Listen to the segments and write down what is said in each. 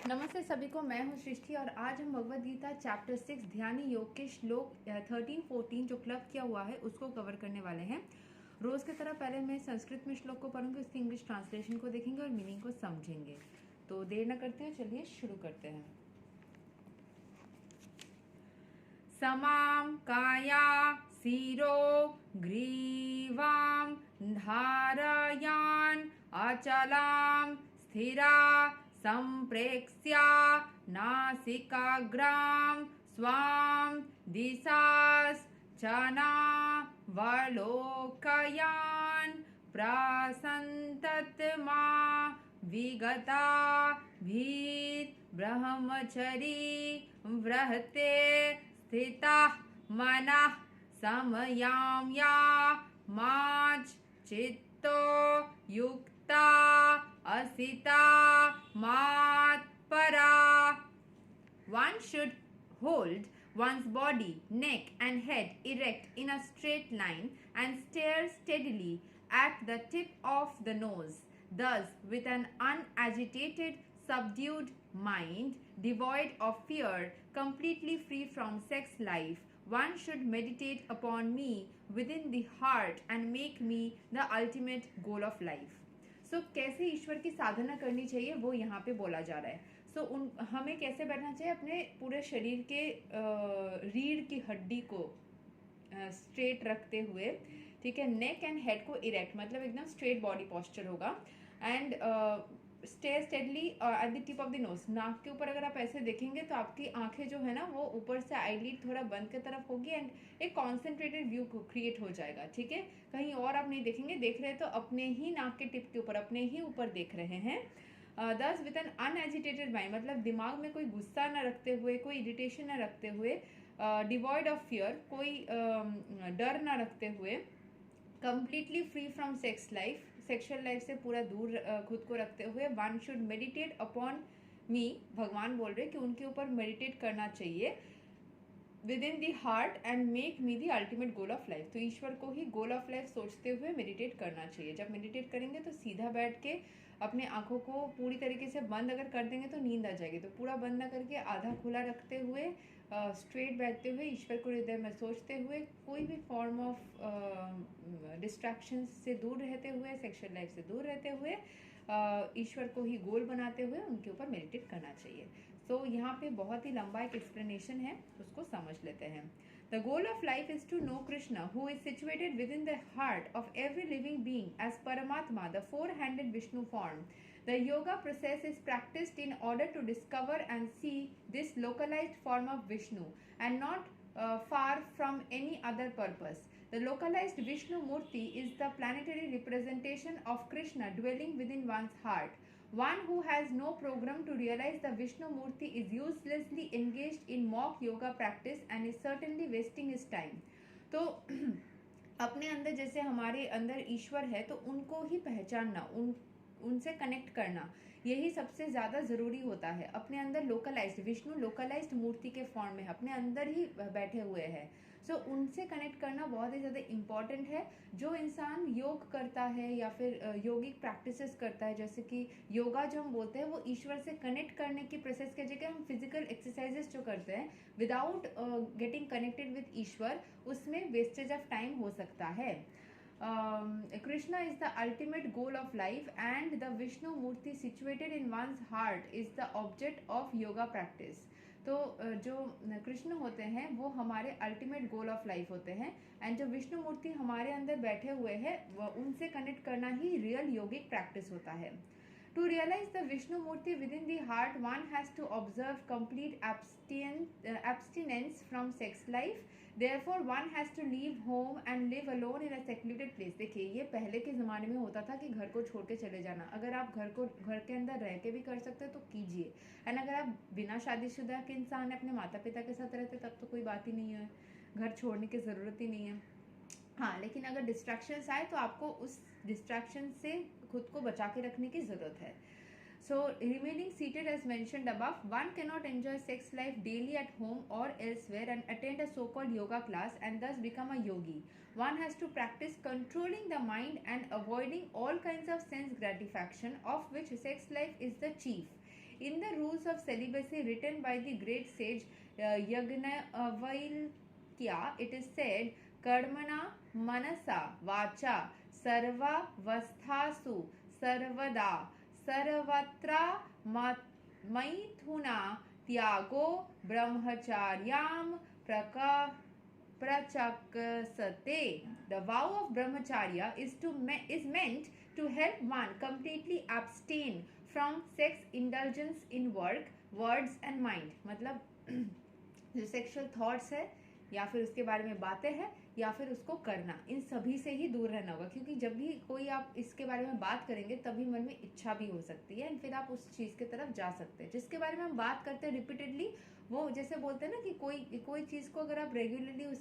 नमस्ते सभी को, मैं हूं सृष्टि और आज हम भगवद गीता चैप्टर 6 ध्यान योग के श्लोक 13-14 जो क्लब किया हुआ है उसको कवर करने वाले हैं। रोज की तरह पहले मैं संस्कृत में श्लोक को पढ़ूंगी, उसकी इंग्लिश ट्रांसलेशन को देखेंगे और मीनिंग को समझेंगे। तो देर न करते हुए चलिए शुरू करते हैं। समाम काया सीरो ग्रीवाम धारयान अचलाम स्थिरा संप्रेक्ष्या नासिकाग्राम स्वाम दिशाश्चना वलोकयान प्रसन्तत्मा विगता भीत ब्रह्मचरी व्रहते स्थिता मनः समयाम्या माच चित्तो युक्ता असिता मात परा। One should hold one's body, neck and head erect in a straight line and stare steadily at the tip of the nose. Thus, with an unagitated, subdued mind, devoid of fear, completely free from sex life, one should meditate upon me within the heart and make me the ultimate goal of life. So, कैसे ईश्वर की साधना करनी चाहिए वो यहाँ पे बोला जा रहा है। हमें कैसे बैठना चाहिए, अपने पूरे शरीर के रीढ़ की हड्डी को स्ट्रेट रखते हुए, ठीक है। नेक एंड हेड को इरेक्ट, मतलब एकदम स्ट्रेट बॉडी पोस्चर होगा। And stare steadily at the tip of the nose, नाक के ऊपर अगर आप ऐसे देखेंगे तो आपकी आंखें जो है ना वो ऊपर से आईलिड थोड़ा बंद की तरफ होगी एंड एक कॉन्सेंट्रेटेड व्यू क्रिएट हो जाएगा, ठीक है। कहीं और आप नहीं देखेंगे, देख रहे हैं तो अपने ही नाक के टिप के ऊपर, अपने ही ऊपर देख रहे हैं। दस विद एन अनएजिटेटेड माइंड, मतलब दिमाग में कोई गुस्सा न रखते हुए, कोई इरिटेशन न रखते हुए, डिवॉइड ऑफ फियर, कोई डर न रखते हुए, completely free from sex life, sexual life से पूरा दूर खुद को रखते हुए, वन शुड मेडिटेट अपॉन मी, भगवान बोल रहे कि उनके ऊपर मेडिटेट करना चाहिए with in the heart and make me the ultimate goal of life. तो ईश्वर को ही गोल ऑफ लाइफ सोचते हुए मेडिटेट करना चाहिए। जब मेडिटेट करेंगे तो सीधा बैठ के अपने आंखों को पूरी तरीके से बंद अगर कर देंगे तो नींद आ जाएगी, तो पूरा बंद ना करके आधा खुला रखते हुए स्ट्रेट बैठते हुए ईश्वर को हृदय में सोचते हुए, कोई भी फॉर्म ऑफ डिस्ट्रैक्शन से दूर रहते हुए, सेक्सुअल लाइफ से दूर रहते हुए, ईश्वर को ही गोल बनाते हुए उनके ऊपर मेडिटेट करना चाहिए। तो यहाँ पे बहुत ही लंबा एक एक्सप्लेनेशन है, उसको समझ लेते हैं। The goal of life is to know Krishna, who is situated within the heart of every living being as Paramatma, the four-handed Vishnu form. The yoga process is practiced in order to discover and see this localized form of Vishnu and not far from any other purpose. The localized Vishnu Murti is the planetary representation of Krishna dwelling within one's heart. One who has no program to realize the Vishnu Murti is uselessly engaged in mock yoga practice and is certainly wasting his time. तो अपने अंदर जैसे हमारे अंदर ईश्वर है तो उनको ही पहचानना, उनसे कनेक्ट करना, यही सबसे ज़्यादा ज़रूरी होता है। अपने अंदर लोकलाइज्ड विष्णु, लोकलाइज्ड मूर्ति के फॉर्म में अपने अंदर ही बैठे हुए हैं। सो उनसे कनेक्ट करना बहुत ही ज़्यादा इम्पॉर्टेंट है। जो इंसान योग करता है या फिर योगिक प्रैक्टिसेस करता है, जैसे कि योगा जो हम बोलते हैं, वो ईश्वर से कनेक्ट करने की प्रोसेस की जगह हम फिजिकल एक्सरसाइजेस जो करते हैं विदाउट गेटिंग कनेक्टेड विद ईश्वर, उसमें वेस्टेज ऑफ टाइम हो सकता है। Krishna is the ultimate goal of life and the Vishnu Murti situated in one's heart is the object of yoga practice. तो जो कृष्ण होते हैं वो हमारे अल्टीमेट गोल ऑफ लाइफ होते हैं एंड जो विष्णु मूर्ति हमारे अंदर बैठे हुए हैं उनसे कनेक्ट करना ही रियल योगिक प्रैक्टिस होता है। To realize the Vishnu Murti within the heart, one has to observe complete abstinence from sex life. Therefore, one has to leave home and live alone in a secluded place. देखिए, ये पहले के ज़माने में होता था कि घर को छोड़ के चले जाना। अगर आप घर के अंदर रह के भी कर सकते हो तो कीजिए, एंड अगर आप बिना शादीशुदा के इंसान अपने माता पिता के साथ रहते तब तो कोई बात ही नहीं है, घर छोड़ने की ज़रूरत ही नहीं है। हाँ, लेकिन अगर डिस्ट्रैक्शंस आए तो आपको उस डिस्ट्रैक्शन से खुद को बचा के रखने की ज़रूरत है। So, remaining seated as mentioned above, one cannot enjoy sex life daily at home or elsewhere and attend a so-called yoga class and thus become a yogi. One has to practice controlling the mind and avoiding all kinds of sense gratification, of which sex life is the chief. In the rules of celibacy written by the great sage Yagnavalkya, it is said, कर्मणा मनसा वाचा सर्वावस्थासु सर्वदा सर्वत्र मैथुना त्यागो ब्रह्मचार्याम प्रचक्षते. The vow of brahmacharya is meant to help one completely abstain from sex indulgence in work, words and mind. मतलब जो sexual thoughts है या फिर उसके बारे में बातें हैं या फिर उसको करना, इन सभी से ही दूर रहना होगा, क्योंकि जब भी कोई आप इसके बारे में बात करेंगे तभी मन में इच्छा भी हो सकती है, फिर आप उस चीज़ की तरफ जा सकते हैं जिसके बारे में हम बात करते हैं रिपीटेडली. वो जैसे बोलते हैं ना कि कोई चीज़ को अगर आप रेगुलरली उस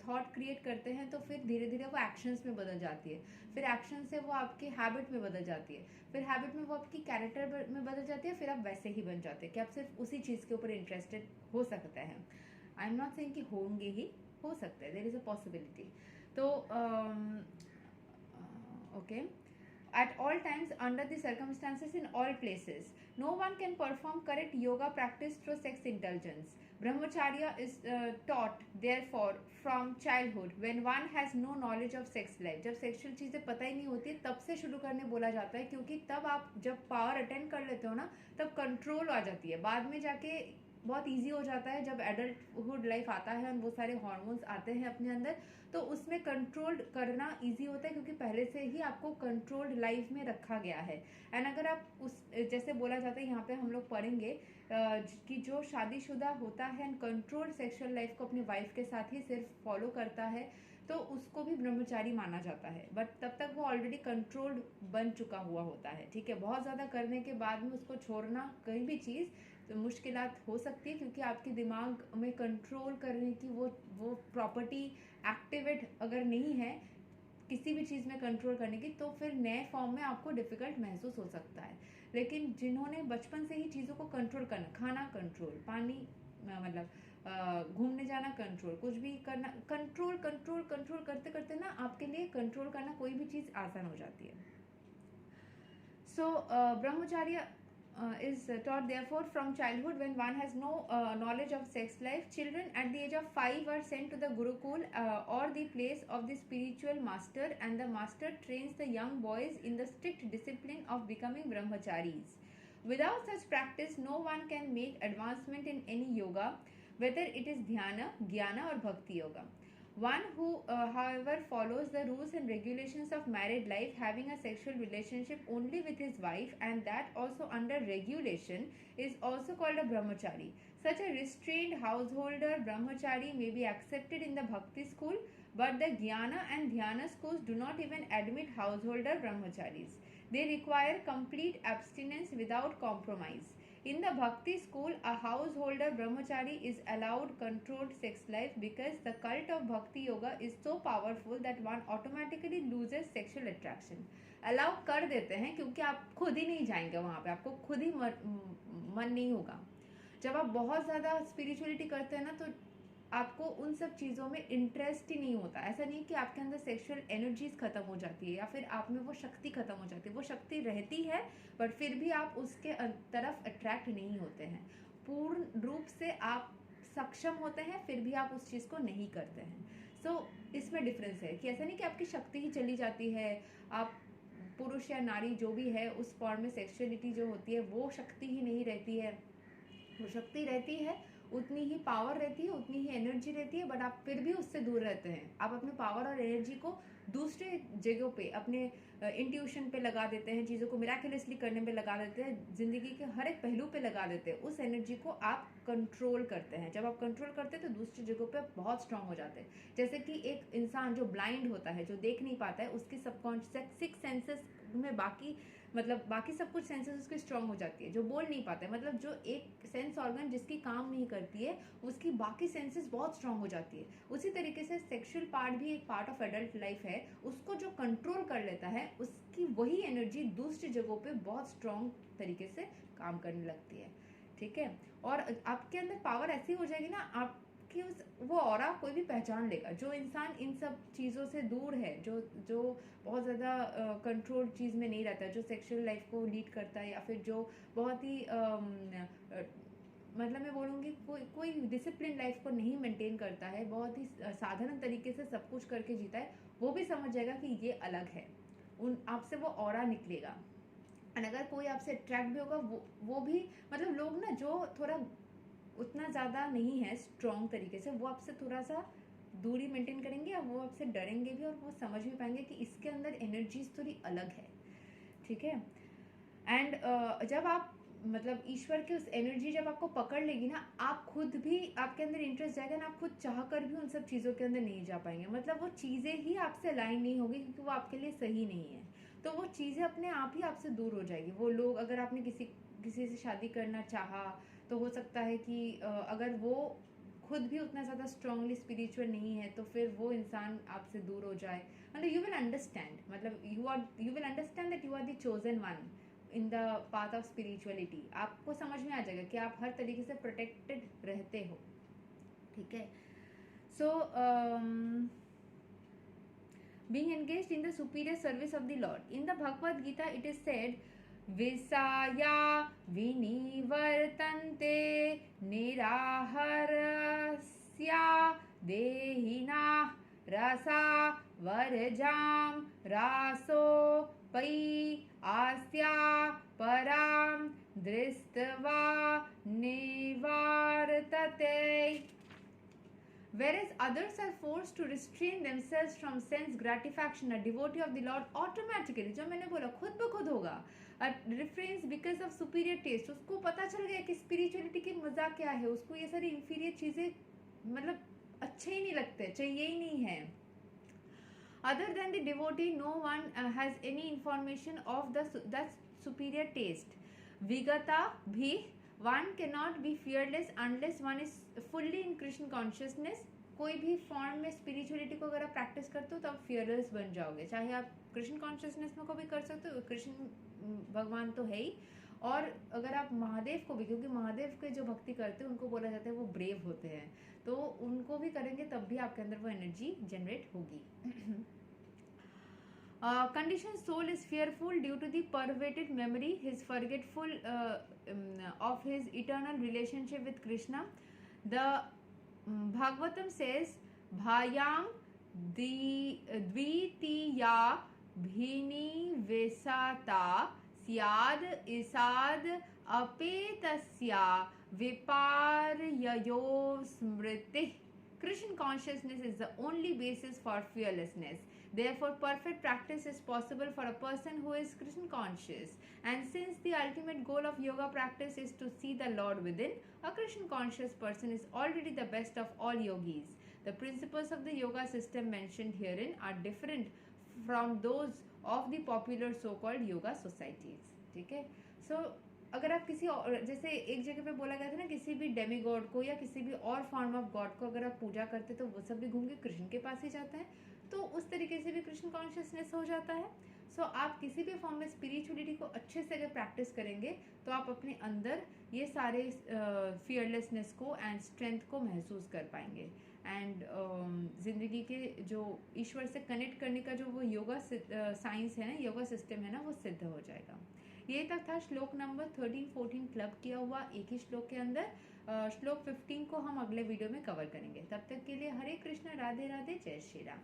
थॉट क्रिएट करते हैं तो फिर धीरे धीरे वो एक्शंस में बदल जाती है, फिर एक्शन से वो आपकी हैबिट में बदल जाती है, फिर हैबिट में वो आपकी कैरेक्टर में बदल जाती है, फिर आप वैसे ही बन जाते हैं कि आप सिर्फ उसी चीज़ के ऊपर इंटरेस्टेड हो सकते हैं. आई एम नॉट सेइंग कि होंगे ही, हो सकता है, देयर इज अ पॉसिबिलिटी. तो okay, at all times under the circumstances in all places no one can perform correct yoga practice through sex indulgence. Brahmacharya is taught therefore from childhood when one has no knowledge of sex life. जब sexual चीज़ें पता ही नहीं होती तब से शुरू करने बोला जाता है, क्योंकि तब आप जब पावर अटेंड कर लेते हो ना तब कंट्रोल आ जाती है. बाद में जाके बहुत इजी हो जाता है जब एडल्टहुड लाइफ आता है और वो सारे हार्मोन्स आते हैं अपने अंदर, तो उसमें कंट्रोल करना इजी होता है क्योंकि पहले से ही आपको कंट्रोल्ड लाइफ में रखा गया है. एंड अगर आप उस जैसे बोला जाता है यहाँ पे हम लोग पढ़ेंगे कि जो शादीशुदा होता है एंड कंट्रोल्ड सेक्सुअल लाइफ को अपनी वाइफ के साथ ही सिर्फ फॉलो करता है तो उसको भी ब्रह्मचारी माना जाता है. बट तब तक वो ऑलरेडी कंट्रोल्ड बन चुका हुआ होता है. ठीक है, बहुत ज़्यादा करने के बाद में उसको छोड़ना कहीं भी चीज़ तो मुश्किलात हो सकती है, क्योंकि आपके दिमाग में कंट्रोल करने की वो प्रॉपर्टी एक्टिवेट अगर नहीं है किसी भी चीज़ में कंट्रोल करने की, तो फिर नए फॉर्म में आपको डिफ़िकल्ट महसूस हो सकता है. लेकिन जिन्होंने बचपन से ही चीज़ों को कंट्रोल करना, खाना कंट्रोल, पानी मतलब घूमने जाना कंट्रोल, कुछ भी करना कंट्रोल कंट्रोल कंट्रोल करते करते ना आपके लिए कंट्रोल करना कोई भी चीज़ आसान हो जाती है. सो ब्रह्मचार्य is taught therefore from childhood when one has no knowledge of sex life. Children at the age of 5 are sent to the Gurukul or the place of the spiritual master, and the master trains the young boys in the strict discipline of becoming brahmacharis. Without such practice no one can make advancement in any yoga, whether it is dhyana, jnana or bhakti yoga. One who however follows the rules and regulations of married life, having a sexual relationship only with his wife and that also under regulation, is also called a brahmachari. Such a restrained householder brahmachari may be accepted in the bhakti school, but the jnana and dhyana schools do not even admit householder brahmacharis. They require complete abstinence without compromise. In the Bhakti school, a householder brahmachari is allowed controlled sex life because the cult of Bhakti yoga is so powerful that one automatically loses sexual attraction. Allow कर देते हैं क्योंकि आप खुद ही नहीं जाएंगे वहाँ पे, आपको खुद ही मन नहीं होगा. जब आप बहुत ज़्यादा स्पिरिचुअलिटी करते हैं ना तो आपको उन सब चीज़ों में इंटरेस्ट ही नहीं होता. ऐसा नहीं कि आपके अंदर सेक्सुअल एनर्जीज खत्म हो जाती है या फिर आप में वो शक्ति खत्म हो जाती है. वो शक्ति रहती है बट फिर भी आप उसके तरफ अट्रैक्ट नहीं होते हैं. पूर्ण रूप से आप सक्षम होते हैं फिर भी आप उस चीज़ को नहीं करते हैं. सो इसमें डिफरेंस है कि ऐसा नहीं कि आपकी शक्ति ही चली जाती है, आप पुरुष या नारी जो भी है उस फॉर्म में सेक्सुअलिटी जो होती है वो शक्ति ही नहीं रहती है. वो शक्ति रहती है, उतनी ही पावर रहती है, उतनी ही एनर्जी रहती है, बट आप फिर भी उससे दूर रहते हैं. आप अपने पावर और एनर्जी को दूसरे जगहों पे, अपने इंट्यूशन पे लगा देते हैं, चीज़ों को मिराकुलसली करने पे लगा देते हैं, ज़िंदगी के हर एक पहलू पे लगा देते हैं. उस एनर्जी को आप कंट्रोल करते हैं. जब आप कंट्रोल करते हैं तो दूसरी जगहों पे बहुत स्ट्रांग हो जाते हैं. जैसे कि एक इंसान जो ब्लाइंड होता है, जो देख नहीं पाता है, उसकी सबकॉन्शियस 6 सेंसेस में बाकी सब कुछ सेंसेस उसकी स्ट्रांग हो जाती है. जो बोल नहीं पाता है, मतलब जो एक सेंस ऑर्गन जिसकी काम नहीं करती है उसकी बाकी सेंसेस बहुत स्ट्रांग हो जाती है. उसी तरीके से सेक्सुअल पार्ट भी एक पार्ट ऑफ एडल्ट लाइफ है. उसको जो कंट्रोल कर लेता है उसकी वही एनर्जी दूसरी जगहों पे बहुत स्ट्रांग तरीके से काम करने लगती है. ठीक है, और आपके अंदर पावर ऐसी हो जाएगी ना, आप कि वो ऑरा कोई भी पहचान लेगा। जो इंसान इन सब चीज़ों से दूर है, जो बहुत ज़्यादा कंट्रोल चीज़ में नहीं रहता है, जो सेक्सुअल लाइफ को लीड करता है, या फिर जो बहुत ही मतलब मैं बोलूँगी कोई डिसिप्लिन लाइफ को नहीं मेंटेन करता है, बहुत ही साधारण तरीके से सब कुछ करके जीता है, वो भी समझ जाएगा कि ये अलग है। आपसे वो ऑरा निकलेगा। एंड अगर कोई आपसे अट्रैक्ट भी होगा, वो भी मतलब लोग ना जो थोड़ा उतना ज़्यादा नहीं है स्ट्रॉन्ग तरीके से, वो आपसे थोड़ा सा दूरी मेंटेन करेंगे, और वो आपसे डरेंगे भी, और वो समझ भी पाएंगे कि इसके अंदर एनर्जीज थोड़ी अलग है। ठीक है। एंड जब आप मतलब ईश्वर की उस एनर्जी जब आपको पकड़ लेगी ना, आप खुद भी आपके अंदर इंटरेस्ट जाएगा ना, आप खुद चाह कर भी उन सब चीज़ों के अंदर नहीं जा पाएंगे। मतलब वो चीज़ें ही आपसे अलाइन नहीं होगी, क्योंकि वो आपके लिए सही नहीं है। तो वो चीज़ें अपने आप ही आपसे दूर हो जाएगी। वो लोग, अगर आपने किसी से शादी करना चाहा, तो हो सकता है कि अगर वो खुद भी उतना ज़्यादा स्ट्रांगली स्पिरिचुअल नहीं है, तो फिर वो इंसान आपसे दूर हो जाए। मतलब यू विल अंडरस्टैंड, मतलब you will understand that you are the chosen one in the path of spirituality. आपको समझ में आ जाएगा कि आप हर तरीके से प्रोटेक्टेड रहते हो। ठीक है। सो being engaged in the superior service of the Lord. In the Bhagavad Gita, it is said, Visaya vinivartante niraharasya dehina rasa varjam raso pai asya param dristva nivartate. Whereas others are forced to restrain themselves from sense gratification, a devotee of the Lord automatically, जो मैंने बोला खुद ब खुद होगा, refrains because of superior taste. उसको पता चल गया कि स्पिरिचुअलिटी की मजा क्या है, उसको ये सारी इंफीरियर चीजें मतलब अच्छे ही नहीं लगते, चाहिए ही नहीं है. Other than the devotee, no one has any information of that superior taste. Vigata bhi, one cannot be fearless unless one is fully in Krishna consciousness. कोई भी फॉर्म में स्पिरिचुअलिटी को अगर आप प्रैक्टिस करते हो तो आप फियरलेस बन जाओगे. चाहे आप कृष्ण कॉन्शियसनेस में को भी कर सकते हो, कृष्ण भगवान तो है ही, और अगर आप महादेव को भी, क्योंकि महादेव के जो भक्ति करते हैं उनको बोला जाता है वो ब्रेव होते हैं, तो उनको भी करेंगे तब भी आपके अंदर वो एनर्जी जनरेट होगी. Conditioned soul is fearful due to the perverted memory, his forgetful of his eternal relationship with Krishna. The Bhagavatam says, Bhayam dvitiya bhini vesata syad isad apetasya viparyayo smriti. Krishna consciousness is the only basis for fearlessness. Therefore, perfect practice is possible for a person who is Krishna conscious. And since the ultimate goal of yoga practice is to see the Lord within, a Krishna conscious person is already the best of all yogis. The principles of the yoga system mentioned herein are different from those of the popular so-called yoga societies. ठीक है. So अगर आप किसी और, जैसे एक जगह पे बोला गया था ना, किसी भी डेमी गॉड को या किसी भी और फॉर्म ऑफ गॉड को अगर आप पूजा करते तो वो सब भी घूम के कृष्ण के पास ही जाते हैं, तो उस तरीके से भी कृष्ण कॉन्शियसनेस हो जाता है. सो आप किसी भी फॉर्म में स्पिरिचुअलिटी को अच्छे से अगर प्रैक्टिस करेंगे तो आप अपने अंदर ये सारे फियरलेसनेस को एंड स्ट्रेंथ को महसूस कर पाएंगे. एंड ज़िंदगी के जो ईश्वर से कनेक्ट करने का जो वो योगा साइंस है ना, योगा सिस्टम है ना, वो सिद्ध हो जाएगा. ये तक था श्लोक नंबर 13-14 क्लब किया हुआ एक ही श्लोक के अंदर. श्लोक 15 को हम अगले वीडियो में कवर करेंगे. तब तक के लिए हरे कृष्ण, राधे राधे, जय श्री राम.